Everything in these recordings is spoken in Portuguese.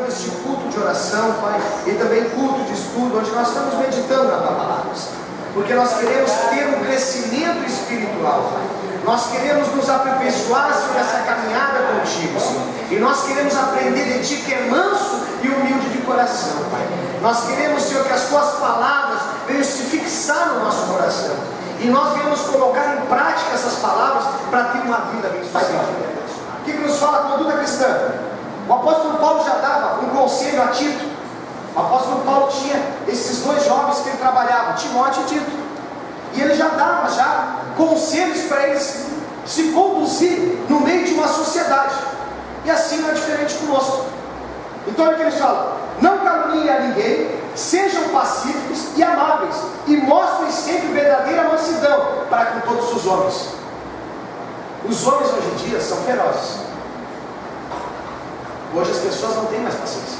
este culto de oração, Pai, e também culto de estudo, onde nós estamos meditando na Tua palavra, porque nós queremos ter um crescimento espiritual, Pai. Nós queremos nos aperfeiçoar sobre essa caminhada contigo, Senhor. E nós queremos aprender de Ti, que é manso e humilde de coração, Pai. Nós queremos, Senhor, que as Tuas palavras venham se fixar no nosso coração. E nós venhamos colocar em prática essas palavras para ter uma vida abençoada. O que nos fala a conduta cristã? O apóstolo Paulo já dava um conselho a Tito. O apóstolo Paulo tinha esses dois jovens que ele trabalhava, Timóteo e Tito. E ele já dava conselhos para eles se conduzir no meio de uma sociedade. E assim não é diferente conosco. Então olha o que eles falam: não caluniem a ninguém, sejam pacíficos e amáveis, e mostrem sempre verdadeira mansidão para com todos os homens. Os homens hoje em dia são ferozes. Hoje as pessoas não têm mais paciência.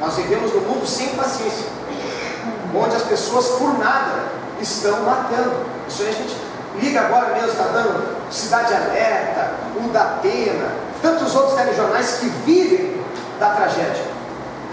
Nós vivemos num mundo sem paciência, onde as pessoas por nada estão matando. Isso aí a gente liga agora mesmo, está dando Cidade Alerta, o da Pena, tantos outros telejornais que vivem da tragédia,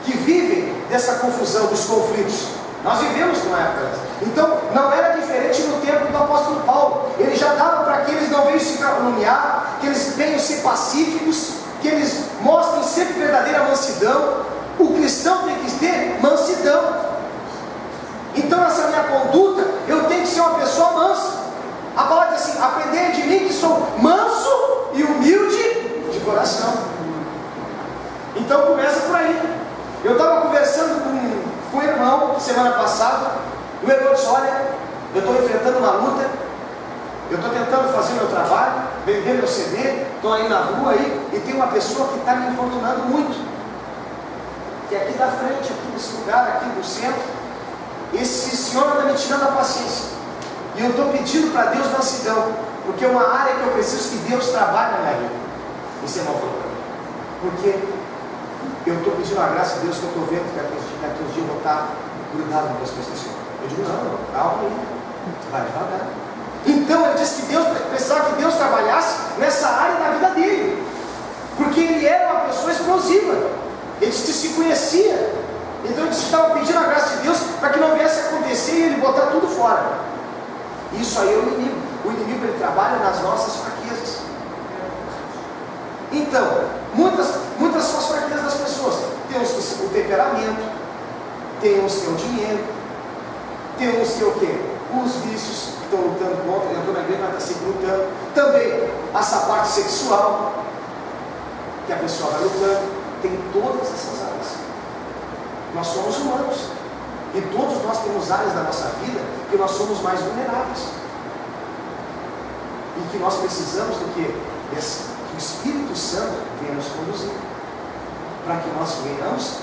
que vivem dessa confusão, dos conflitos. Nós vivemos numa época dessa. Então não era diferente no tempo do apóstolo Paulo. Ele já dava para que eles não venham se caluniar, que eles venham ser pacíficos, que eles mostrem sempre verdadeira mansidão. O cristão tem que ter mansidão. Então nessa minha conduta eu tenho que ser uma pessoa mansa. A palavra diz assim: aprendei de mim que sou manso e humilde de coração. Então começa por aí. Eu estava conversando com um irmão semana passada. O irmão disse: olha, eu estou enfrentando uma luta, eu estou tentando fazer meu trabalho, vender meu CD, estou aí na rua aí, e tem uma pessoa que está me importunando muito, que é aqui da frente, aqui nesse lugar, aqui do centro. Esse senhor está me tirando a paciência, e eu estou pedindo para Deus mansidão, porque é uma área que eu preciso que Deus trabalhe na minha vida. Esse irmão falou para mim, porque eu estou pedindo a graça de Deus, que eu estou vendo que daqui uns dias eu vou estar grudado no pescoço desse senhor. Eu digo: não, calma aí, vai devagar. Então ele disse que Deus precisava que Deus trabalhasse nessa área da vida dele, porque ele era uma pessoa explosiva. Ele disse que se conhecia. Então ele disse que estava pedindo a graça de Deus para que não viesse a acontecer e ele botar tudo fora. Isso aí é o inimigo. O inimigo, ele trabalha nas nossas fraquezas. Então, muitas são as fraquezas das pessoas. Tem uns que o temperamento, tem uns que é o dinheiro, tem uns que é o quê? Os vícios que estão lutando contra. Eu estou na igreja, mas está sempre lutando. Também essa parte sexual que a pessoa vai lutando. Tem todas essas áreas. Nós somos humanos, e todos nós temos áreas da nossa vida que nós somos mais vulneráveis, e que nós precisamos do que? Que o Espírito Santo venha nos conduzir, para que nós venhamos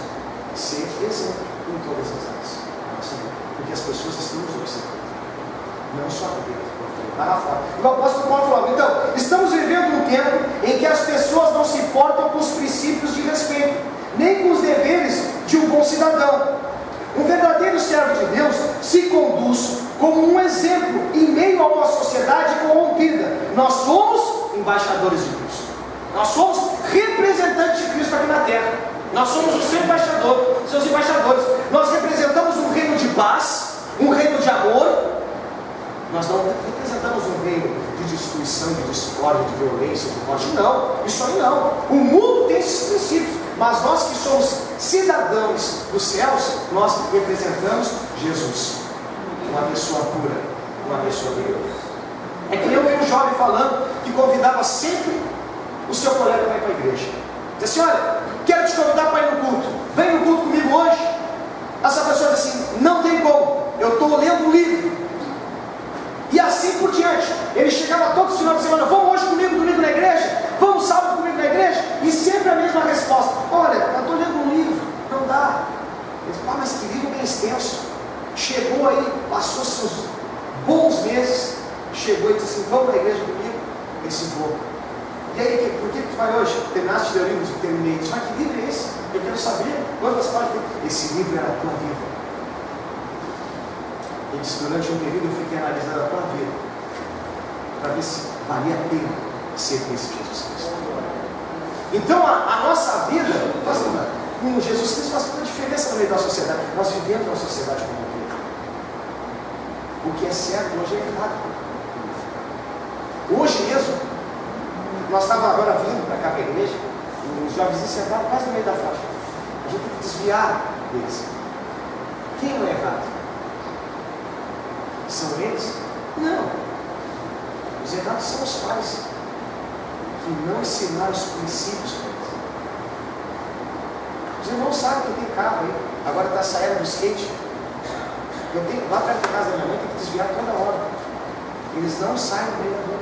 ser exemplo em todas as áreas da nossa vida, porque as pessoas estão nos observando, não só aqui dentro, lá fora. O apóstolo Paulo falou: então, estamos vivendo um tempo em que as pessoas não se importam com os princípios de respeito, nem com os deveres de um bom cidadão. Um verdadeiro servo de Deus se conduz como um exemplo em meio a uma sociedade corrompida. Nós somos embaixadores de Cristo. Nós somos representantes de Cristo aqui na terra. Nós somos o seu embaixador, seus embaixadores. Nós representamos um reino de paz, um reino de amor. Nós não representamos um reino de destruição, de discórdia, de violência, de morte. Não, isso aí não. O mundo tem esses princípios, mas nós que somos cidadãos dos céus, nós representamos Jesus, uma pessoa pura, uma pessoa de Deus. É que eu vi um jovem falando que convidava sempre o seu colega para ir para a igreja. Diz assim: olha, quero te convidar para ir no culto, vem no culto comigo hoje. Essa pessoa diz assim: não tem como, eu estou lendo um livro. E assim por diante. Ele chegava todos os finais de semana: vamos hoje comigo domingo na igreja? Vamos sábado comigo na igreja? E sempre a mesma resposta: olha, eu estou lendo um livro, não dá. Ele disse: mas que livro bem extenso. Chegou aí, passou seus bons meses, chegou e disse assim: vamos na igreja comigo? Ele disse: vou. E aí, por que tu vai hoje? Terminaste teu livro? Terminei. Ele disse: mas que livro é esse? Eu quero saber quantas páginas tem. Esse livro era a tua vida. Ele disse: durante um período eu fiquei analisando a tua vida, para ver se valia a pena ser esse Jesus Cristo. Então a nossa vida, com Jesus Cristo faz toda a diferença no meio da sociedade. Nós vivemos uma sociedade corrompida. O que é certo hoje é errado. Hoje mesmo, nós estávamos agora vindo para cá para a igreja, e os jovens sentados quase no meio da faixa. A gente tem que desviar deles. Quem não é errado? São eles? Não. Os errados são os pais, que não ensinaram os princípios para eles. Os irmãos sabem que tem carro aí, agora está saindo do skate. Eu tenho lá perto da casa da minha mãe, tem que desviar toda hora. Eles não saem do meio da rua.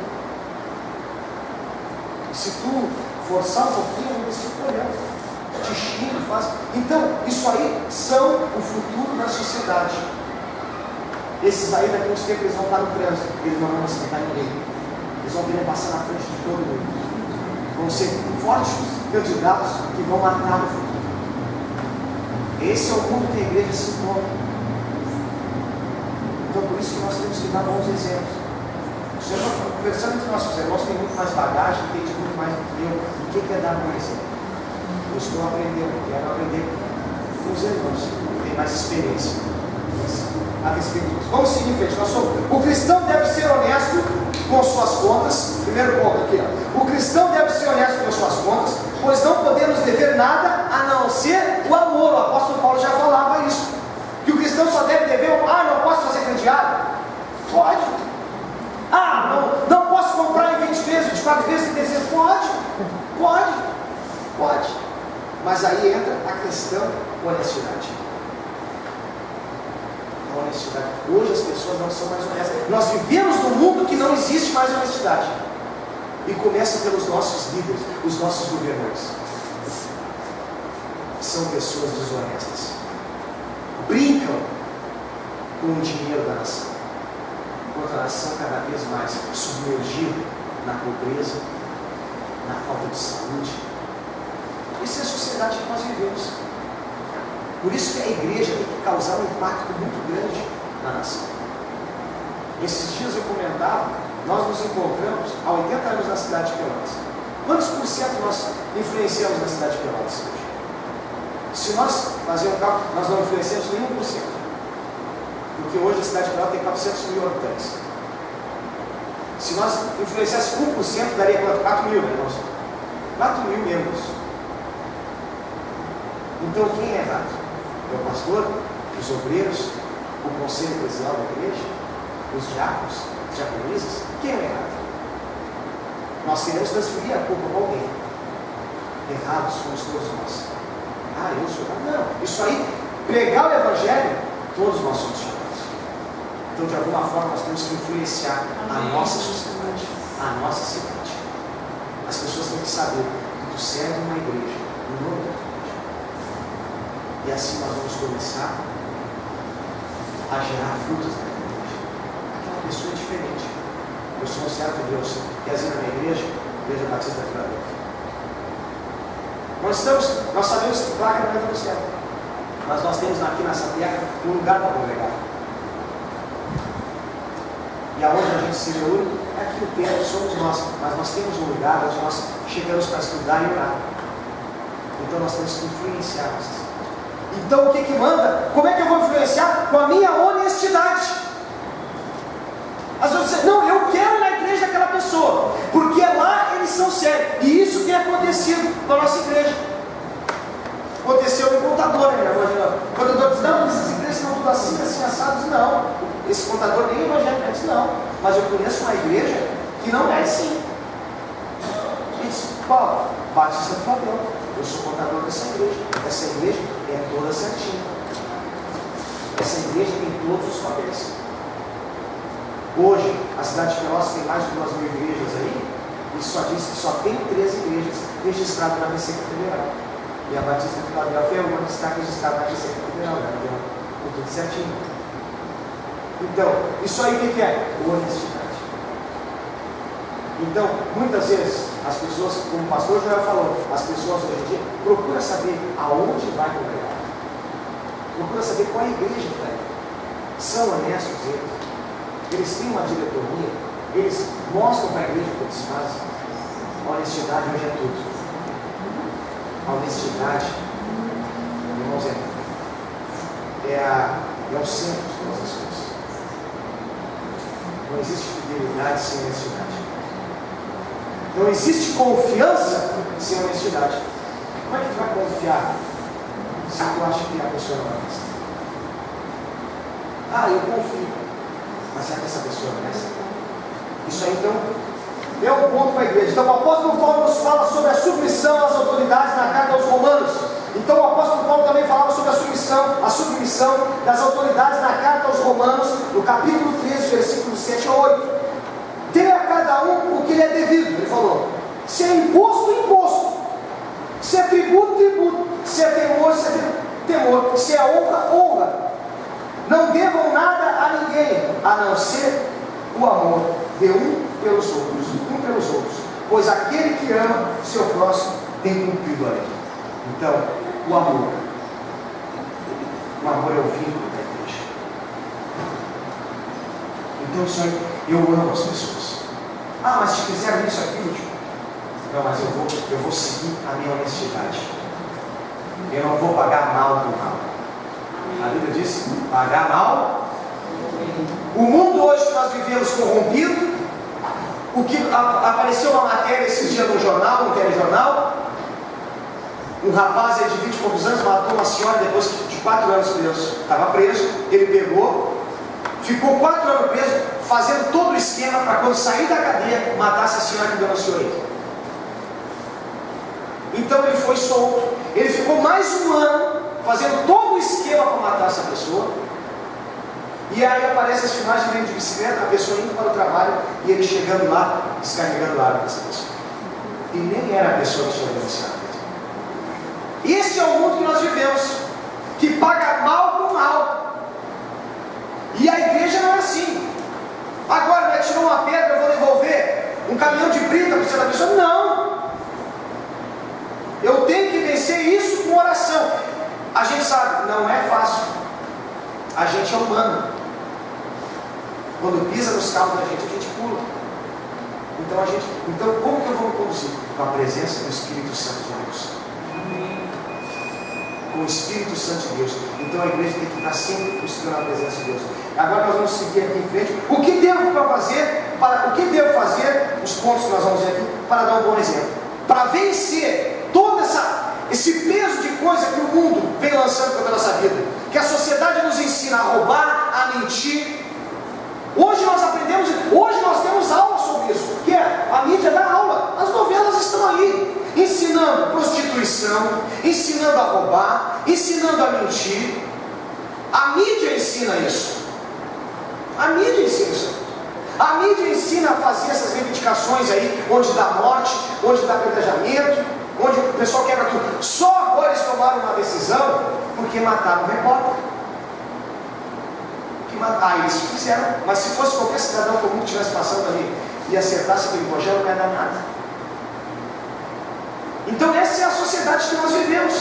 E se tu forçar um pouquinho, eles ficam olhando. Te xingam, faz. Então, isso aí são o futuro da sociedade. Esses aí, daqui a uns tempos, eles vão estar no trânsito. Eles não vão aceitar ninguém. Eles vão querer passar na frente de todo mundo. Vão ser fortes candidatos que vão matar no futuro. Esse é o mundo que a igreja se encontra. Então, por isso que nós temos que dar bons exemplos. O Senhor, conversando com nossos irmãos, tem muito mais bagagem, entende muito mais do que eu. O que é dar bom exemplo? Eu estou aprendendo, quero aprender com os irmãos, que têm mais experiência a respeito disso. Vamos seguir em frente. O cristão deve ser honesto com as suas contas. Primeiro ponto aqui, ó. O cristão deve ser honesto com as suas contas, pois não podemos dever nada a não ser o amor. O apóstolo Paulo já falava isso. Que o cristão só deve dever, não posso fazer crediário? Pode. Não posso comprar em 20 vezes, 24 vezes, 30 vezes? Pode. Mas aí entra a questão honestidade. A honestidade. Hoje as pessoas não são mais honestas. Nós vivemos num mundo que não existe mais honestidade. E começa pelos nossos líderes, os nossos governantes. São pessoas desonestas. Brincam com o dinheiro da nação. Enquanto a nação cada vez mais submergida na pobreza, na falta de saúde. Essa é a sociedade que nós vivemos. Por isso que a igreja tem que causar um impacto muito grande na nação. Esses dias eu comentava, nós nos encontramos há 80 anos na cidade de Pelotas. Quantos por cento nós influenciamos na cidade de Pelotas hoje? Se nós fazermos um cálculo, nós não influenciamos nenhum por cento. Porque hoje a cidade de Pelotas tem 400 mil habitantes. Se nós influenciássemos 1%, daria quanto? 4 mil, né, irmãos? 4 mil membros. Então quem é errado? É o pastor, os obreiros, o conselho eclesial da igreja, os diáconos, as diaconisas? Quem é errado? Nós queremos transferir a culpa para alguém. Errados somos todos nós. Eu sou errado. Não, isso aí, pregar o evangelho, todos nós somos chamados. Então, de alguma forma, nós temos que influenciar a nossa sociedade, a nossa cidade. As pessoas têm que saber que tu serve uma igreja, no nome da igreja. E assim nós vamos começar a gerar frutos na igreja. Aquela pessoa é diferente. Eu sou um servo de Deus, quer dizer, na minha igreja, Igreja Batista da Filadélfia. Nós sabemos que placa não entra no céu, mas nós temos aqui nessa terra um lugar para congregar. E aonde a gente se reúne, é aqui o templo, somos nós, mas nós temos um lugar onde nós chegamos para estudar e orar. Então nós temos que influenciar a nossa cidade. Então o que manda? Como é que eu vou influenciar? Com a minha honestidade. Às vezes você, não, eu quero ir na igreja daquela pessoa, porque lá eles são sérios. E isso tem acontecido com a nossa igreja. Aconteceu com o contador, né? O contador diz, não, essas igrejas são tudo assim, assados. Não, esse contador nem evangélico diz, não. Mas eu conheço uma igreja que não é assim. Ele disse, Paulo, Batista do Fabel, eu sou contador dessa igreja. Essa igreja é toda certinha. Essa igreja tem todos os papéis. Hoje, a cidade de Pelotas tem mais de 2.000 igrejas aí, e só diz que só tem 3 igrejas registradas na Receita Federal. E a Batista de Filadélfia é uma que está registrada na Receita Federal, né? Então, tudo certinho. Então, isso aí o que é? Honestidade. Então, muitas vezes, as pessoas, como o pastor Joel falou, as pessoas hoje em dia procuram saber aonde vai congregar. Procura saber qual é a igreja que está aí. São honestos eles. Eles têm uma diretoria, eles mostram para a igreja o que eles fazem. A honestidade hoje é tudo. A honestidade irmãos, é o centro de todas as coisas. Não existe fidelidade sem honestidade. Não existe confiança sem honestidade. Como é que tu vai confiar se tu acha que a pessoa não é honesta? Eu confio. Mas será que essa pessoa é honesta? Isso aí, então, é um ponto para a igreja. Então, o apóstolo Paulo nos fala sobre a submissão às autoridades na carta aos Romanos. Então, o apóstolo Paulo também falava sobre a submissão das autoridades na carta aos Romanos, no capítulo 13, versículos 7 a 8. Dê a cada um o que lhe é devido. Ele falou: se é imposto, imposto. Se é tributo, tributo. Se é temor, se é temor. Se é honra, honra. Não devam nada a ninguém, a não ser o amor de um pelos outros. Pois aquele que ama seu próximo tem cumprido a lei. Então, o amor é o vínculo da igreja. Então, isso aí, eu amo as pessoas. Mas se fizeram isso aqui, não, mas eu vou seguir a minha honestidade. Eu não vou pagar mal por mal. A Bíblia diz: pagar mal. O mundo hoje que nós vivemos corrompido. O que apareceu uma matéria esses dias no jornal, no telejornal. Um rapaz aí de 20 e poucos anos matou uma senhora depois de 4 anos preso. Estava preso, ele pegou, ficou 4 anos preso, fazendo todo o esquema para quando sair da cadeia, matasse a senhora que denunciou ele. Então ele foi solto. Ele ficou mais um ano fazendo todo o esquema para matar essa pessoa. E aí aparece as filmagens dele de bicicleta, a pessoa indo para o trabalho e ele chegando lá, descarregando a arma dessa pessoa. E nem era a pessoa que tinha denunciado. Este é o mundo que nós vivemos, que paga mal por mal. E a igreja não é assim. Agora, né, tirou uma pedra, eu vou devolver um caminhão de brita para você da pessoa. Não. Eu tenho que vencer isso com oração. A gente sabe, não é fácil. A gente é humano. Quando pisa nos carros da gente pula. Então como que eu vou me conduzir? Com a presença do Espírito Santo de Deus. Com o Espírito Santo de Deus. Então a igreja tem que estar sempre buscando a presença de Deus. Agora nós vamos seguir aqui em frente. O que devo fazer? Os pontos que nós vamos ver aqui, para dar um bom exemplo. Para vencer todo esse peso de coisa que o mundo vem lançando contra a nossa vida. Que a sociedade nos ensina a roubar, a mentir. Hoje nós temos aula sobre isso. Que é a mídia dá aula. As novelas estão ali, ensinando prostituição, ensinando a roubar, ensinando a mentir. A mídia ensina isso. A mídia ensina isso. A mídia ensina a fazer essas reivindicações aí, onde dá morte, onde dá apedrejamento, onde o pessoal quebra tudo. Só agora eles tomaram uma decisão porque mataram o repórter. Eles fizeram, mas se fosse qualquer cidadão comum que estivesse passando ali e acertasse aquele projeto, não ia dar nada. Então essa é a sociedade que nós vivemos.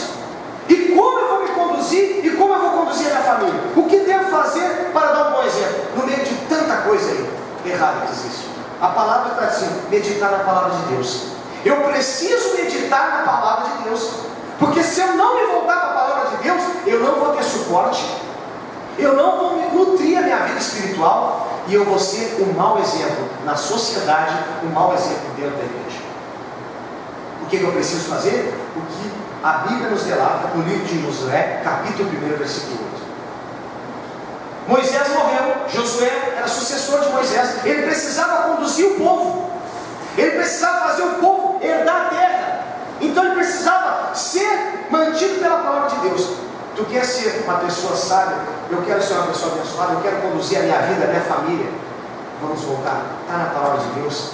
E como eu vou me conduzir? E como eu vou conduzir a minha família? O que devo fazer para dar um bom exemplo? No meio de tanta coisa aí errada que existe. A palavra está assim: meditar na palavra de Deus. Eu preciso meditar na palavra de Deus. Porque se eu não me voltar para a palavra de Deus, eu não vou ter suporte. Eu não vou me nutrir a minha vida espiritual. E eu vou ser um mau exemplo na sociedade, um mau exemplo dentro da igreja. O que eu preciso fazer? O que a Bíblia nos relata no livro de Josué, capítulo 1, versículo 8. Moisés morreu, Josué era sucessor de Moisés. Ele precisava conduzir o povo. Ele precisava fazer o povo herdar a terra. Então ele precisava ser mantido pela palavra de Deus. Tu quer ser uma pessoa sábia? Eu quero ser uma pessoa abençoada. Eu quero conduzir a minha vida, a minha família. Vamos voltar. Está na palavra de Deus.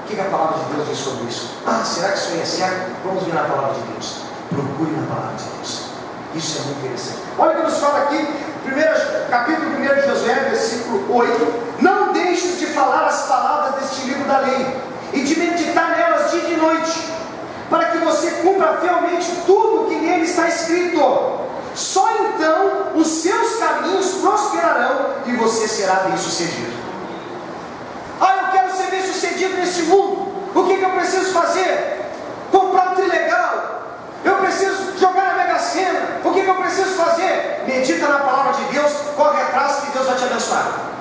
O que a palavra de Deus diz sobre isso? Será que isso aí é certo? Vamos ver na palavra de Deus. Procure na palavra de Deus. Isso é muito interessante. Olha o que nos fala aqui, capítulo 1 de Josué, versículo 8. Não deixes de falar as palavras deste livro da lei e de meditar nelas dia e noite, para que você cumpra fielmente tudo o que nele está escrito. Só então os seus caminhos prosperarão e você será bem sucedido. Eu quero ser bem sucedido neste mundo. O que eu preciso fazer? Comprar um trilegal? Eu preciso jogar na Mega Sena? O que eu preciso abençoado.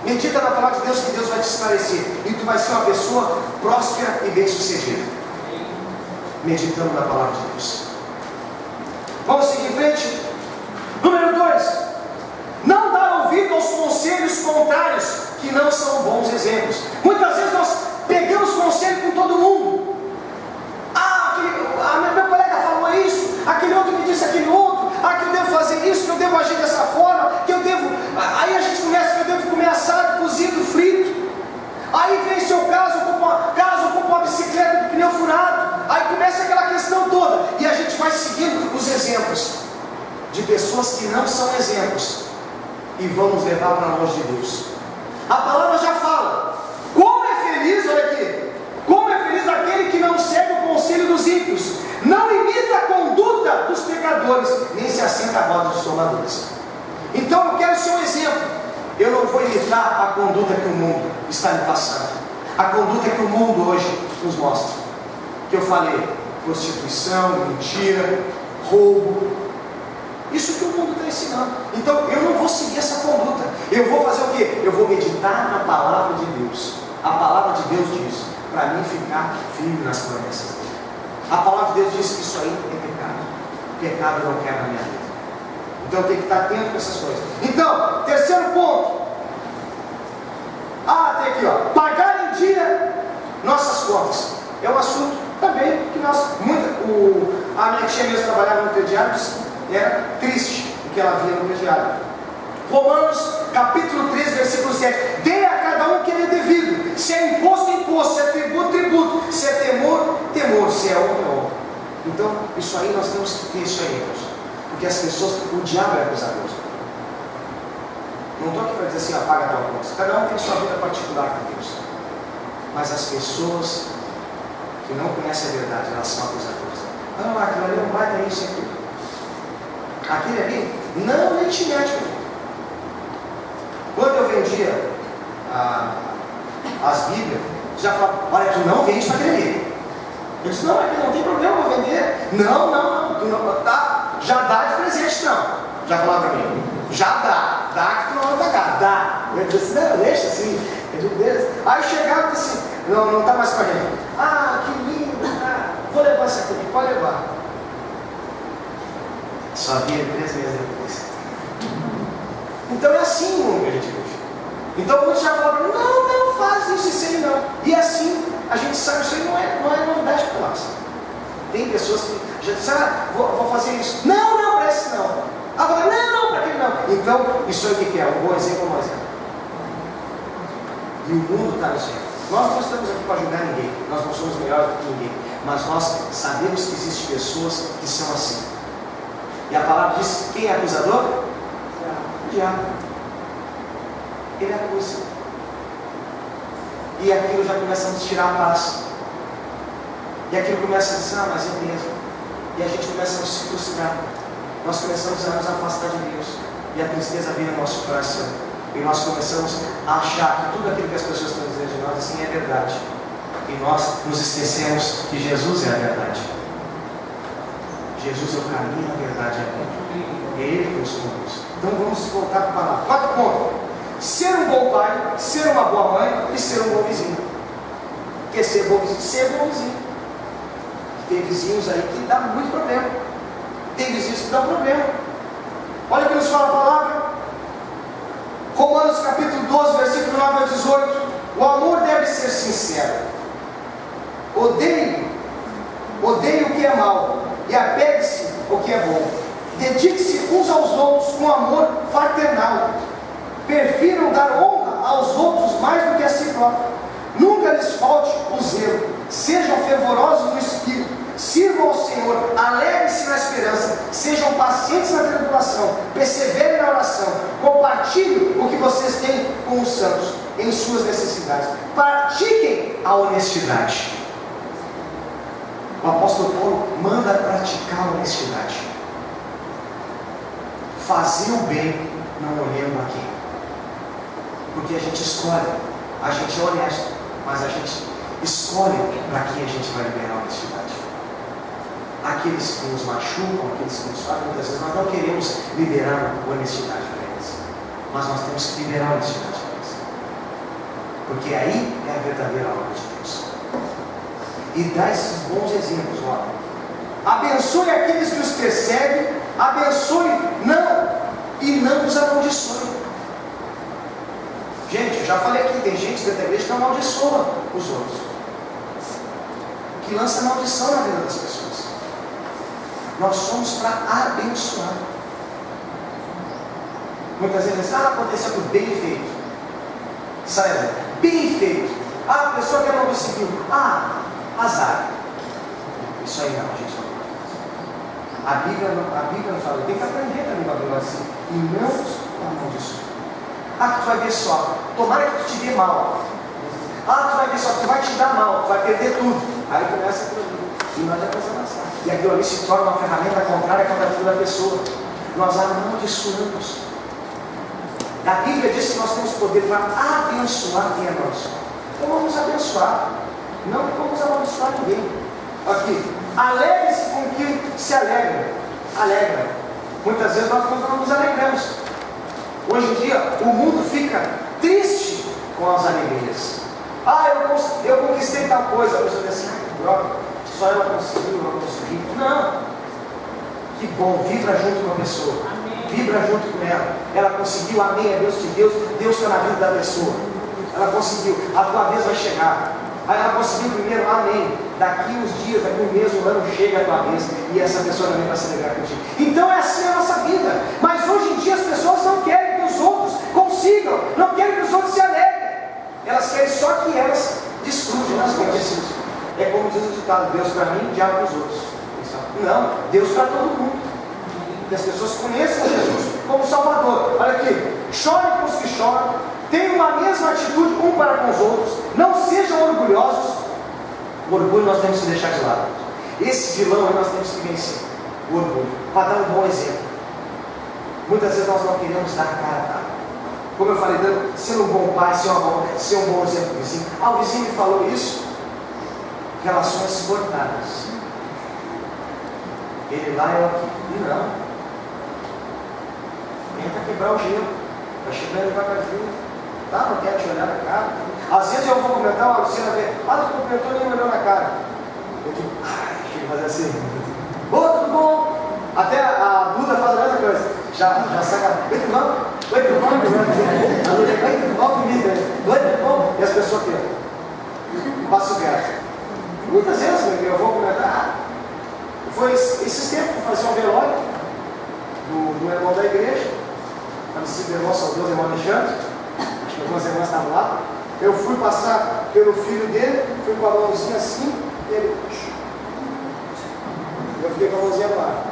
Medita na palavra de Deus, que Deus vai te esclarecer, e tu vai ser uma pessoa próspera e bem-sucedida, meditando na palavra de Deus. Vamos seguir em frente. Número 2, não dar ouvido aos conselhos contrários, que não são bons exemplos. Muitas vezes nós pegamos conselho com todo mundo. Meu colega falou isso, aquele outro me disse aquele outro, que eu devo fazer isso, que eu devo agir dessa forma, que eu devo... Aí a gente começa que eu devo comer assado, cozido, frito. Aí vem seu caso, ocupa uma bicicleta de pneu furado. Aí começa aquela questão toda, e a gente vai seguindo os exemplos de pessoas que não são exemplos, e vão nos levar para longe de Deus. A palavra já fala, como é feliz, olha aqui, como é feliz aquele que não segue o conselho dos ímpios, não imita a conduta dos pecadores, nem se assenta à roda dos zombadores. Então eu quero ser um exemplo. Eu não vou imitar a conduta que o mundo está me passando, a conduta que o mundo hoje nos mostra, que eu falei, prostituição, mentira, roubo, isso que o mundo está ensinando. Então eu não vou seguir essa conduta. Eu vou fazer o quê? Eu vou meditar na palavra de Deus. A palavra de Deus diz, para mim ficar firme nas promessas dele. A palavra de Deus diz que isso aí é pecado. Pecado eu não quero na minha vida. Então eu tenho que estar atento com essas coisas. Então, terceiro ponto. Tem aqui, pagar em dia nossas contas. É um assunto também que nós, a minha tia mesmo trabalhava no crediário, era triste o que ela via no crediário. Romanos capítulo 3, versículo 7. Dê a cada um que lhe é devido. Se é imposto, imposto. Se é tributo, tributo. Se é temor, temor. Se é honra, honra. Então, isso aí nós temos que ter isso aí, irmãos. Porque as pessoas, o diabo é acusador. Não estou aqui para dizer assim, paga tal coisa. Cada um tem sua vida particular com Deus. Mas as pessoas que não conhecem a verdade, elas são acusadoras. Aquilo ali não vai ter isso aqui. Aquele ali, não, nem te mete. Quando eu vendia as Bíblias, já falava, olha, tu não vende para aquele ali. Eu disse, não, aqui não tem problema, eu vou vender. Não, tu não, tá, já dá de presente, não. Já falava para mim, já dá que tu não vai pagar, dá. Eu disse, não, deixa assim, eu digo, beleza. Aí chegava e disse, não está mais com a gente. Que lindo, vou levar isso aqui, pode levar. Só via 3 meses depois. Então é assim o mundo que a gente vive. Então muitos já falam, não faz isso aí não. E assim, a gente sabe, isso aí não é novidade para nós. Tem pessoas que já dizem, vou fazer isso. Não, para esse não. Agora, não, para aquele não. Então, isso aí o que é? Um bom exemplo ou um mau exemplo? E o mundo está nos vendo. Nós não estamos aqui para julgar ninguém. Nós não somos melhores do que ninguém. Mas nós sabemos que existem pessoas que são assim. E a palavra diz, quem é acusador? O diabo. Ele acusa. E aquilo já começa a nos tirar a paz. E aquilo começa a dizer, mas é mesmo. E a gente começa a se frustrar. Nós começamos a nos afastar de Deus. E a tristeza vem no nosso coração. E nós começamos a achar que tudo aquilo que as pessoas estão dizendo de nós assim é verdade. E nós nos esquecemos que Jesus é a verdade. Jesus é o caminho, a verdade é a vida. É Ele que nos conduz. Então vamos voltar para a palavra. 4 pontos. Ser um bom pai, ser uma boa mãe e ser um bom vizinho. Quer ser bom vizinho? Ser bom vizinho. Tem vizinhos aí que dá muito problema. Tem vizinhos que dão problema. Olha o que nos fala a palavra. Romanos capítulo 12, versículo 9 a 18. O amor deve ser sincero. Odeie o que é mal e apegue-se ao que é bom. Dedique-se uns aos outros com amor fraternal. Prefiram dar honra aos outros mais do que a si próprio. Nunca lhes falte o zelo. Sejam fervorosos no espírito. Sirvam ao Senhor. Alegrem-se na esperança. Sejam pacientes na tribulação. Perseverem na oração. Compartilhem o que vocês têm com os santos em suas necessidades. Pratiquem a honestidade. O apóstolo Paulo manda praticar a honestidade. Fazer o bem, não olhando a quem. Porque a gente escolhe, a gente é honesto, mas a gente escolhe para quem a gente vai liberar a honestidade. Aqueles que nos machucam, aqueles que nos fazem, muitas vezes nós não queremos liberar a honestidade para eles. mas nós temos que liberar a honestidade deles. Porque aí é a verdadeira obra de Deus. E dá esses bons exemplos, olha. Abençoe aqueles que os perseguem, abençoe e não os amaldiçoe. Gente, eu já falei aqui, tem gente dentro da igreja que amaldiçoa os outros, que lança maldição na vida das pessoas. Nós somos para abençoar. Muitas vezes dizem, aconteceu tudo bem feito. Sai, bem feito. A pessoa que não conseguiu. Azar. Isso aí não, gente. A Bíblia não fala, tem que aprender também com a Bíblia assim. E não amaldiçoar. Tu vai ver só, tomara que tu te dê mal. Tu vai ver só, tu vai te dar mal, tu vai perder tudo. Aí começa aquilo ali. E nós já pensamos assim. E aquilo ali se torna uma ferramenta contrária contra a vida da pessoa. Nós amaldiçoamos. A Bíblia diz que nós temos poder para abençoar quem é nosso. Então vamos abençoar. Não vamos amaldiçoar ninguém. Aqui, alegre-se com quem se alegra. Muitas vezes nós não nos alegramos. Hoje em dia, o mundo fica triste com as alegrias. Eu conquistei tal coisa. A pessoa diz assim, que droga, só ela conseguiu, eu não consegui. Não. Que bom, vibra junto com a pessoa. Amém. Vibra junto com ela. Ela conseguiu, amém, é Deus de Deus. Deus está na vida da pessoa. Ela conseguiu, a tua vez vai chegar. Aí ela conseguiu primeiro, amém. Daqui uns dias, daqui um mês, um ano, chega a tua vez. E essa pessoa também vai se alegrar contigo. Então é assim a nossa vida. Mas hoje em dia as pessoas não querem que os outros consigam. Não querem que os outros se alegrem. Elas querem só que elas desfrutem as coisas. É como diz o ditado, Deus para mim, diabo para os outros. Não, Deus para todo mundo. Que as pessoas conheçam Jesus como Salvador. Olha aqui, chorem com os que choram, tenham a mesma atitude um para com os outros, não sejam orgulhosos. O orgulho nós temos que deixar de lado. Esse vilão aí nós temos que vencer. O orgulho, para dar um bom exemplo. Muitas vezes nós não queremos dar cara a cara. Como eu falei, ser um bom pai, ser um bom exemplo do vizinho. O vizinho me falou isso. Relações cortadas. Ele lá é o aqui. E não. Tenta quebrar o gelo. Vai chegando devagarzinho. Não quero te olhar na cara. Às vezes eu vou comentar, a Luciana vê, tu cumprimentou e nem me olhou na cara. Eu digo, deixa eu fazer assim. Tudo bom? Até a Duda faz a mesma coisa. Já saca. Oi, tudo bom? Oi, tudo bom? A Duda, oi, tudo bom comigo? Oi, tudo bom? E as pessoas aqui, passo reto. Muitas vezes eu vou comentar. Foi esses tempos que eu fazia um velório do irmão da igreja. Falecido irmão saudoso, irmão Alexandre. Acho que algumas irmãs estavam lá. Eu fui passar pelo filho dele, fui com a mãozinha assim, e ele. Eu fiquei com a mãozinha lá.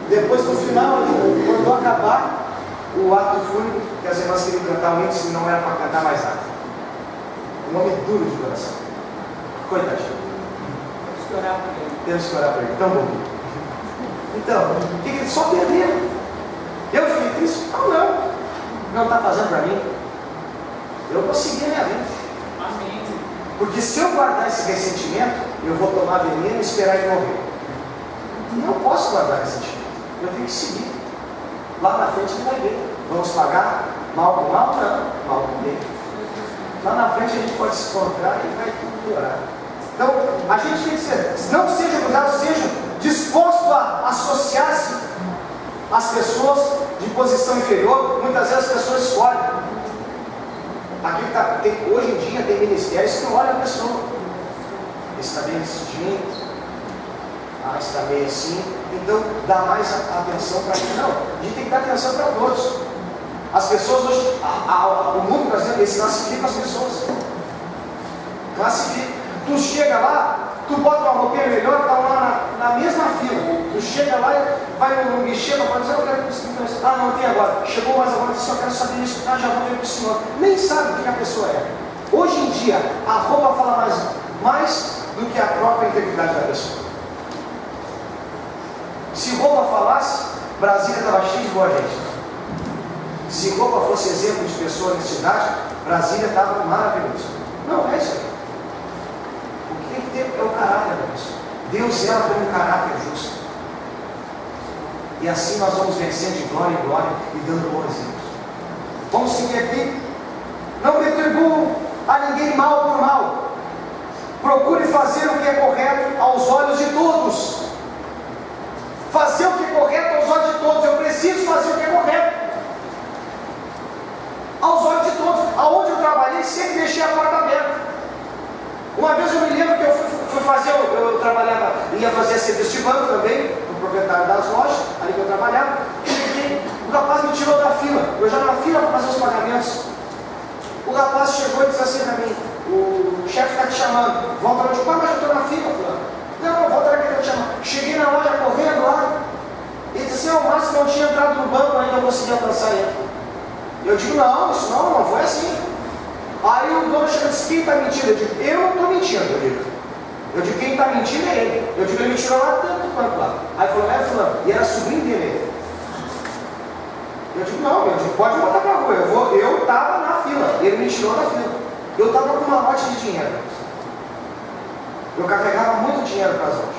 Depois, no final, quando acabar o ato fúnebre, que as irmãs queriam cantar muito, se não era para cantar mais nada. Um homem duro de coração. Coitadinho. Temos que orar para ele. Tão bom. Então, o que ele só perdeu? Eu fiquei triste? Não está fazendo para mim. Eu vou seguir a minha vida. Amém. Porque se eu guardar esse ressentimento, eu vou tomar veneno e esperar ele morrer. Não posso guardar ressentimento. Eu tenho que seguir. Lá na frente ele vai ver. Vamos pagar mal com mal? Não. Mal com bem. Lá na frente a gente pode se encontrar e vai tudo piorar. Então, a gente tem que ser, não seja cruzado, seja disposto a associar-se às pessoas de posição inferior. Muitas vezes as pessoas escolhem. Hoje em dia tem ministérios que não olham a pessoa. Esse está bem desse jeito, está meio assim. Então, dá mais atenção para quem não. A gente tem que dar atenção para todos. As pessoas hoje, o mundo brasileiro, eles classificam as pessoas. Classifica. Tu chega lá, tu bota uma roupinha melhor, está lá na mesma fila. Tu chega lá e vai no guichê para dizer, eu quero que você não tem agora. Chegou mais agora, disse, eu quero saber isso, já vou ver para o senhor. Nem sabe o que a pessoa é. Hoje em dia, a roupa fala mais do que a própria integridade da pessoa. Se roupa falasse, Brasília estava cheia de boa gente. Se roupa fosse exemplo de pessoa nessa cidade, Brasília estava maravilhoso. Não, é isso aí. O que tem que ter é o caráter da pessoa. Deus ela tem um caráter justo. E assim nós vamos vencendo de glória em glória e dando bons exemplos. Vamos seguir aqui. Não retribuam a ninguém mal por mal. Procure fazer o que é correto aos olhos de todos. Fazer o que é correto aos olhos de todos. Eu preciso fazer o que é correto aos olhos de todos. Aonde eu trabalhei, sempre deixei a porta aberta. Uma vez eu me lembro que eu fui fazer, eu trabalhava, ia fazer serviço de banco também, o proprietário das lojas, ali que eu trabalhava. O rapaz me tirou da fila. Eu já na fila para fazer os pagamentos. O rapaz chegou e disse assim para mim: o chefe está te chamando. Volta lá. Eu mas eu estou na fila, fulano. Não, volta lá que ele está te chamando. Cheguei na loja correndo lá. Ele disse assim: o Márcio não tinha entrado no banco ainda, eu consegui alcançar ele. Eu digo: não, isso não foi assim. Aí o dono chega e disse: quem está mentindo? Eu digo: eu não estou mentindo. Eu digo: quem está mentindo é ele. Eu digo: ele me tirou lá dentro do banco lá. Aí falou: é fulano. E era sobrinho dele. Eu digo: não, pode voltar para a rua. Eu estava na fila, ele me tirou da fila. Eu estava com uma lote de dinheiro. Eu carregava muito dinheiro para as lojas.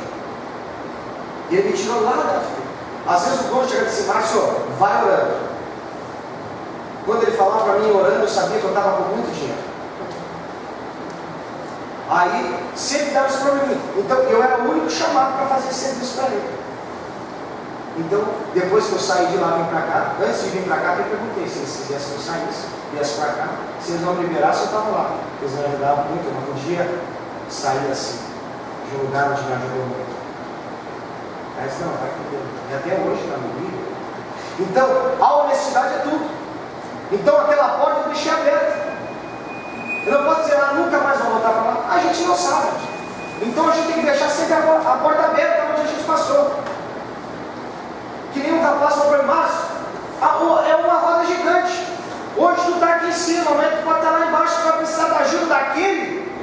E ele me tirou lá da fila. Às vezes o dono chega e diz: Márcio, vai orando. Quando ele falava para mim orando, eu sabia que eu estava com muito dinheiro. Aí sempre dava esse problema. Então eu era o único chamado para fazer serviço para ele. Então, depois que eu saí de lá, vim para cá. Antes de vir para cá, eu perguntei se eles quisessem que eu saísse, viesse para cá. Se eles não me liberassem, eu estava lá. Eles me ajudavam muito, eu não podia sair assim, de um lugar onde me ajudou muito. Aí disse: não, vai com Deus. E até hoje está no livro. Então, a honestidade é tudo. Então, aquela porta eu deixei aberta. Eu não posso dizer: nunca mais vou voltar para lá. A gente não sabe. Então, a gente tem que deixar sempre a porta aberta onde a gente passou. Que nem um rapaz falou para mim: Márcio, é uma roda gigante. Hoje tu está aqui em cima, amanhã tu pode estar lá embaixo, tu vai precisar da ajuda daquele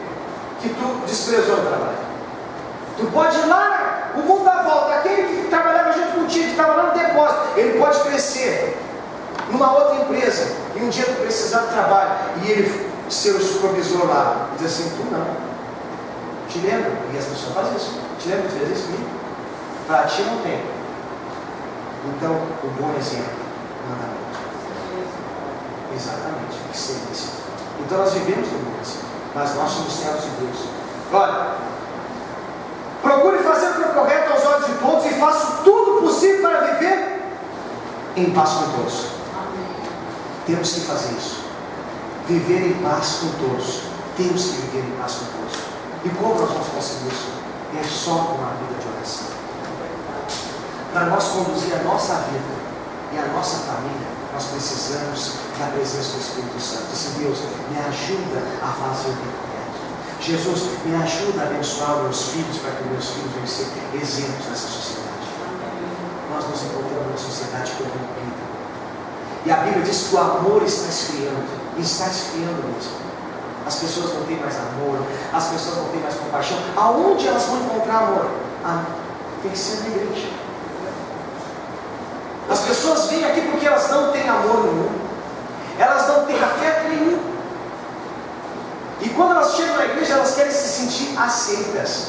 que tu desprezou no trabalho. Tu pode ir lá, o mundo dá volta. Aquele que trabalhava junto contigo, que estava lá no depósito, ele pode crescer numa outra empresa. E um dia tu precisar de trabalho e ele ser o supervisor lá, e diz assim: tu não. Te lembra? E as pessoas fazem isso. Te lembra que tu fez isso comigo? Para ti não tem. Então, o bom exemplo manda muito. Exatamente, tem que ser isso. Então, nós vivemos no bom exemplo, mas nós somos servos de Deus. Olha, procure fazer o que é correto aos olhos de todos e faça tudo possível para viver em paz com todos. Temos que fazer isso. Viver em paz com todos. Temos que viver em paz com todos. E como nós vamos conseguir isso? É só com uma vida de oração. Para nós conduzir a nossa vida e a nossa família, nós precisamos da presença do Espírito Santo. Disse: Deus, me ajuda a fazer o que é correto. Jesus, me ajuda a abençoar meus filhos, para que meus filhos venham ser exemplos nessa sociedade. Nós nos encontramos numa sociedade corrompida. E a Bíblia diz que o amor está esfriando. E está esfriando mesmo. As pessoas não têm mais amor, as pessoas não têm mais compaixão. Aonde elas vão encontrar amor? Tem que ser na igreja. As pessoas vêm aqui porque elas não têm amor nenhum, elas não têm afeto nenhum. E quando elas chegam na igreja, elas querem se sentir aceitas,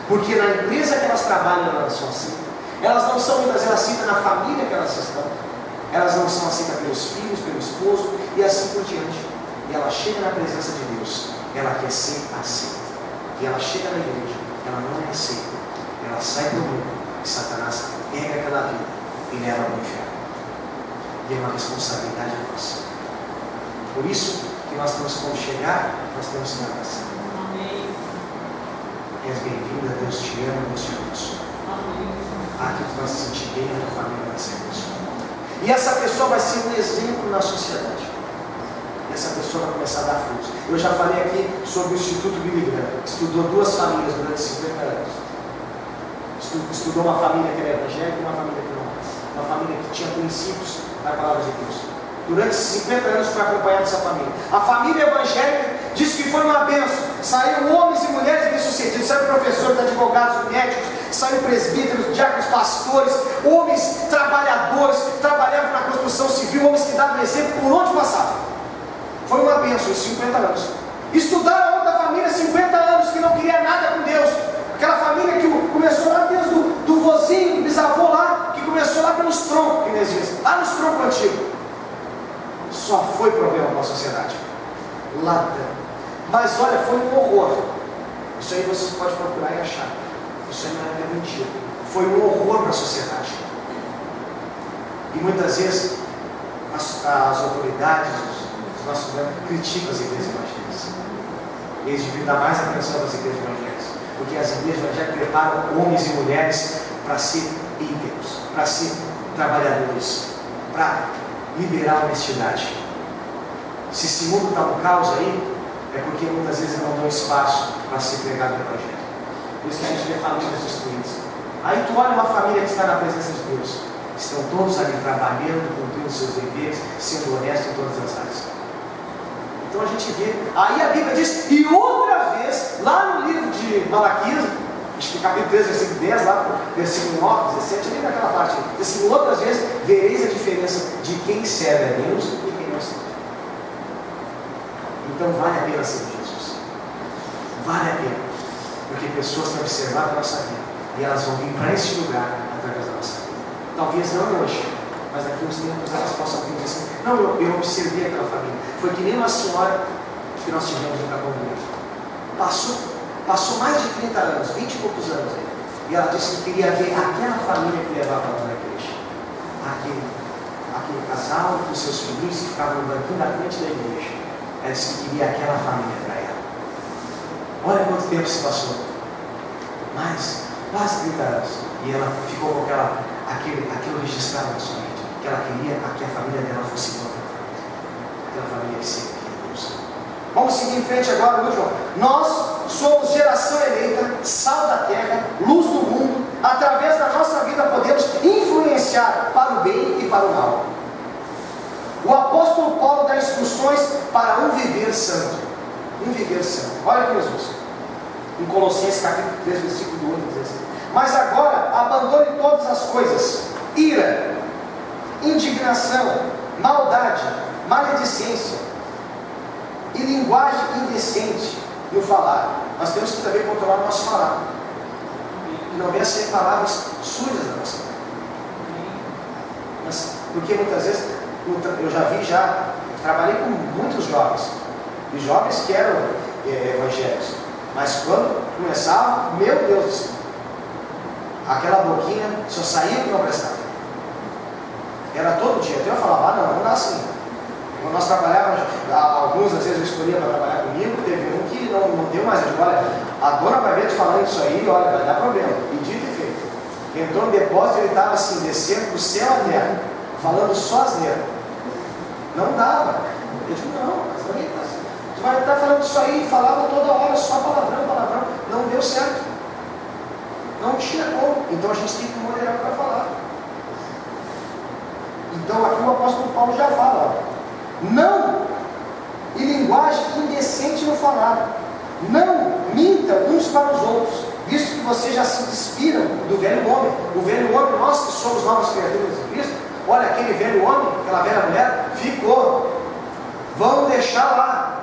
porque na empresa que elas trabalham, elas são aceitas. Elas não são muitas vezes aceitas na família que elas estão, elas não são aceitas pelos filhos, pelo esposo e assim por diante. E ela chega na presença de Deus, ela quer ser aceita. E ela chega na igreja, ela não é aceita, ela sai do mundo e Satanás pega aquela vida e leva ao inferno. E é uma responsabilidade nossa. Por isso que nós temos que, quando chegar, nós temos que abraçar. Amém. És bem-vinda, Deus te ama, Deus te abençoa. Aqui tu vai se sentir bem, a tua família vai ser abençoada. E essa pessoa vai ser um exemplo na sociedade. Essa pessoa vai começar a dar frutos. Eu já falei aqui sobre o Instituto Billy Graham. Estudou 2 famílias durante 50 anos. Estudou uma família que era evangélica e uma família que não. Uma família que tinha princípios da palavra de Deus. Durante 50 anos foi acompanhado dessa família. A família evangélica disse que foi uma bênção. Saíram homens e mulheres bem-sucedidos, saíram professores, advogados, médicos, saíram presbíteros, diáconos, pastores, homens trabalhadores, trabalhavam na construção civil, homens que davam exemplo por onde passavam. Foi uma bênção em 50 anos. Estudaram outra família 50 anos que não queria nada com Deus. Aquela família que começou lá desde do vozinho, do bisavô lá, que começou lá pelos ladrão. Mas olha, foi um horror. Isso aí vocês podem procurar e achar. Isso aí não é mentira. Foi um horror para a sociedade. E muitas vezes as autoridades, os nossos criticam as igrejas evangélicas. Eles deviam dar mais atenção às igrejas evangélicas, porque as igrejas evangélicas preparam homens e mulheres para ser íntegros, para ser trabalhadores, para liberar a honestidade. Se esse mundo está um caos aí, é porque muitas vezes não dão espaço para ser pregado o Evangelho. Por isso que a gente vê famílias destruídas. Aí tu olha uma família que está na presença de Deus, estão todos ali trabalhando, cumprindo seus deveres, sendo honestos em todas as áreas. Então a gente vê, aí a Bíblia diz, e outra vez, lá no livro de Malaquias, acho que capítulo 3, versículo 10, lá versículo 9, 17, ali naquela parte, diz assim, outras vezes vereis a diferença de quem serve a Deus e quem não serve. Então vale a pena servir Jesus. Vale a pena. Porque pessoas têm observado a nossa vida e elas vão vir para este lugar através da nossa vida. Talvez não hoje, mas daqui a uns tempos elas possam vir assim, não, eu observei aquela família. Foi que nem uma senhora que nós tivemos no Capão Passou mais de 30 anos, 20 e poucos anos aí. E ela disse que queria ver aquela família que levava ela na igreja. Aquele casal com seus filhos que ficavam no banquinho na frente da igreja. Ela disse que queria aquela família para ela. Olha quanto tempo se passou. Mais, quase 30 anos. E ela ficou com aquilo registrado na sua mente. Que ela queria que a família dela fosse igual aquela família que sempre queria Deus. Vamos seguir em frente agora, viu, João? Nós somos geração eleita, sal da terra, luz do mundo. Através da nossa vida podemos influenciar para o bem e para o mal. O apóstolo Paulo dá instruções para um viver santo. Um viver santo. Olha aqui, Jesus. Em Colossenses capítulo 3, versículo 8, diz assim: mas agora abandone todas as coisas: ira, indignação, maldade, maledicência e linguagem indecente no falar. Nós temos que também controlar o nosso falar. E não venha ser palavras sujas da nossa boca. Porque muitas vezes, eu trabalhei com muitos jovens. E jovens que eram evangélicos. Mas quando começava, meu Deus do céu, aquela boquinha só saía o que não prestava. Era todo dia. Então eu falava, não dá assim. Quando nós trabalhávamos, alguns às vezes eu escolhia para trabalhar comigo, teve um que não deu mais. Eu digo, olha, a dona vai ver te falando isso aí, olha, vai dar problema. E dito e feito. Entrou no depósito, ele estava assim, descendo do céu à terra, falando só asneira. Não dava. Eu digo, não, mas não é assim. Tu vai estar falando isso aí, falava toda hora, só palavrão. Não deu certo. Não tinha como. Então a gente tem que moderar para falar. Então aqui o apóstolo Paulo já fala, ó, não, e linguagem indecente no falar. Não mintam uns para os outros, visto que vocês já se despiram do velho homem. O velho homem, nós que somos novas criaturas de Cristo, olha, aquele velho homem, aquela velha mulher, ficou. Vamos deixar lá.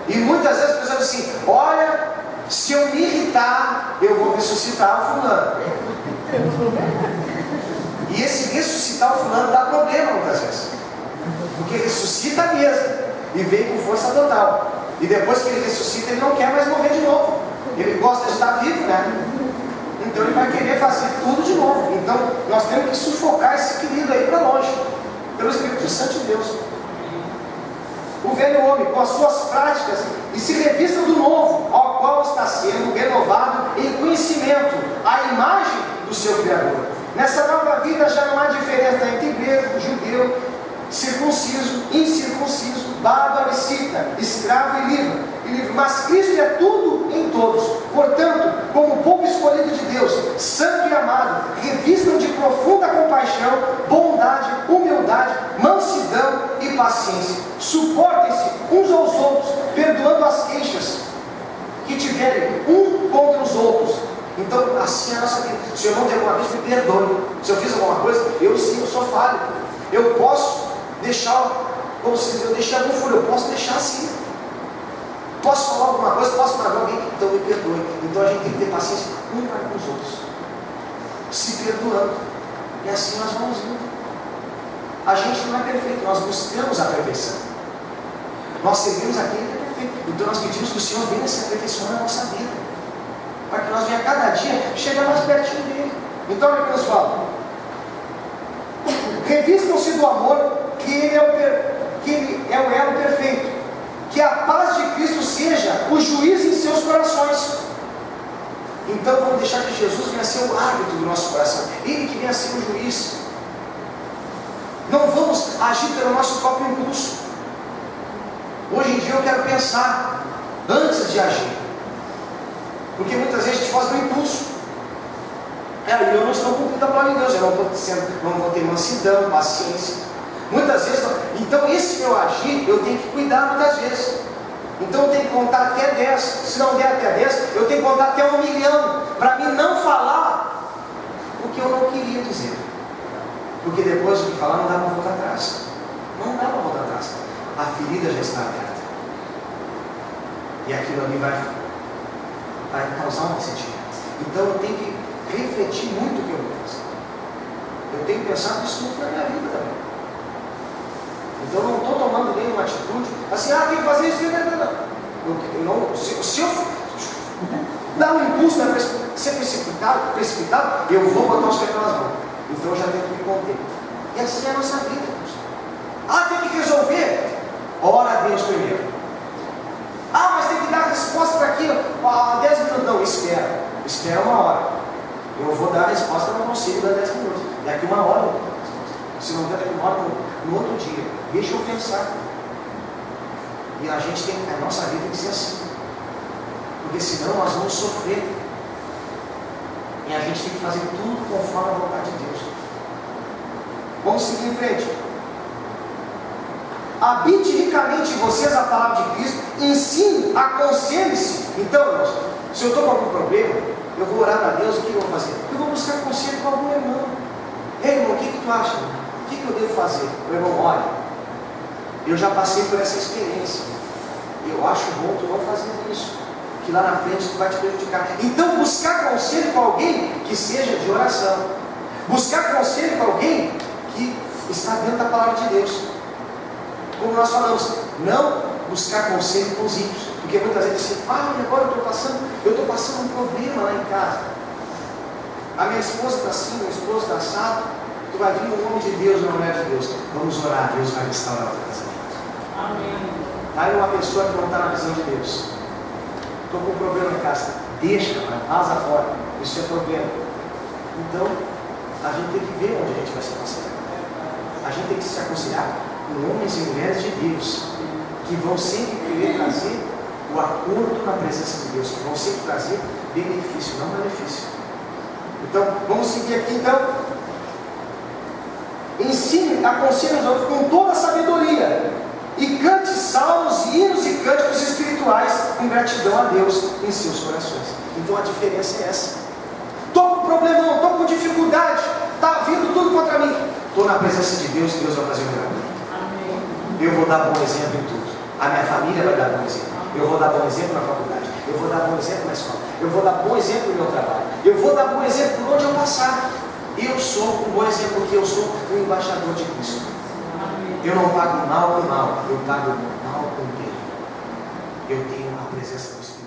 E muitas vezes as pessoas dizem assim, olha, se eu me irritar, eu vou ressuscitar o fulano. E esse ressuscitar o fulano dá problema muitas vezes. Porque ressuscita mesmo. E vem com força total. E depois que ele ressuscita, ele não quer mais morrer de novo. Ele gosta de estar vivo, né? Então ele vai querer fazer tudo de novo. Então nós temos que sufocar esse querido aí para longe. Pelo Espírito Santo de Deus. O velho homem, com as suas práticas, e se revista do novo, ao qual está sendo renovado em conhecimento, a imagem do seu Criador. Nessa nova vida já não há diferença entre grego, judeu, circunciso, incircunciso, bárbaro e cita, escravo e livre. Mas Cristo é tudo em todos. Portanto, como povo escolhido de Deus, santo e amado, revistam de profunda compaixão, bondade, humildade, mansidão e paciência. Suportem-se uns aos outros, perdoando as queixas que tiverem um contra os outros. Então, assim é a nossa vida. Se eu não tenho alguma coisa, me perdoe. Se eu fiz alguma coisa, eu sou falho. Eu posso deixar, como se eu deixei algum furo, eu posso deixar assim. Posso falar alguma coisa, posso magoar alguém, então me perdoe. Então a gente tem que ter paciência um para com os outros, se perdoando. E assim nós vamos indo. A gente não é perfeito, nós buscamos a perfeição. Nós seguimos aquele que é que o Senhor venha se aperfeiçoar na nossa vida, para que nós venhamos cada dia chegar mais pertinho dele. Então, olha o que nos fala: revistam-se do amor, que ele é o elo perfeito, que a paz de Cristo seja o juiz em seus corações. Então vamos deixar que Jesus venha a ser o árbitro do nosso coração, Ele que venha a ser o juiz. Não vamos agir pelo nosso próprio impulso. Hoje em dia eu quero pensar antes de agir, porque muitas vezes a gente faz no impulso. Eu não estou cumprindo a palavra de Deus, eu não vou ter mansidão, paciência. Muitas vezes, então esse meu agir, eu tenho que cuidar muitas vezes. Então eu tenho que contar até 10, se não der até 10, eu tenho que contar até 1 milhão, para mim não falar o que eu não queria dizer. Porque depois do que falar não dá para voltar atrás. Não dá para voltar atrás. A ferida já está aberta. E aquilo ali vai causar um ressentimento. Então eu tenho que refletir muito o que eu vou fazer. Eu tenho que pensar nisso muito na minha vida também. Então eu não estou tomando nenhuma atitude assim, tem que fazer isso, não. Se eu dar um impulso, ser precipitado, eu vou botar os pés pelas mãos. Então eu já tenho que me conter. E assim é a nossa vida. Tem que resolver. Ora a Deus primeiro. Mas tem que dar a resposta para aquilo. 10 minutos. Não, espera 1 hora. Eu vou dar a resposta, não consigo dar 10 minutos. Daqui 1 hora eu vou dar a resposta. Se não der daqui 1 hora, no outro dia. Deixa eu pensar. E a nossa vida tem que ser assim. Porque senão nós vamos sofrer. E a gente tem que fazer tudo conforme a vontade de Deus. Vamos seguir em frente. Habite ricamente em vocês a palavra de Cristo. Ensine, aconselhe-se. Então, irmãos, se eu estou com algum problema, eu vou orar para Deus. O que eu vou fazer? Eu vou buscar conselho com algum irmão. Ei, irmão, o que tu acha? O que eu devo fazer? Meu irmão, olha, eu já passei por essa experiência. Eu acho bom tu não fazer isso, que lá na frente tu vai te prejudicar. Então buscar conselho com alguém que seja de oração. Buscar conselho com alguém que está dentro da palavra de Deus. Como nós falamos, não buscar conselho com os ímpios. Porque muitas vezes assim, agora eu estou passando um problema lá em casa. A minha esposa está assim, meu esposo está assado. Tu vai vir no nome de Deus, na mulher de Deus. Vamos orar, Deus vai restaurar o teu casamento. Amém. Vai uma pessoa que não está na visão de Deus. Estou com um problema em casa. Deixa, vaza fora. Isso é problema. Então, a gente tem que ver onde a gente vai se aconselhar. A gente tem que se aconselhar com homens e mulheres de Deus, que vão sempre querer trazer o acordo na presença de Deus, que vão sempre trazer benefício, não malefício. Então, vamos seguir aqui então. Ensine, aconselhe os outros com toda a sabedoria. E cante salmos, hinos e cânticos espirituais com gratidão a Deus em seus corações. Então a diferença é essa. Estou com problemão, estou com dificuldade, está vindo tudo contra mim. Estou na presença de Deus, Deus vai fazer o melhor. Eu vou dar bom exemplo em tudo. A minha família vai dar bom exemplo. Eu vou dar bom exemplo na faculdade. Eu vou dar bom exemplo na escola. Eu vou dar bom exemplo no meu trabalho. Eu vou dar bom exemplo por onde eu passar. Eu sou um bom exemplo porque eu sou o embaixador de Cristo. Eu não pago mal com mal, eu pago mal com bem. Eu tenho a presença do Espírito.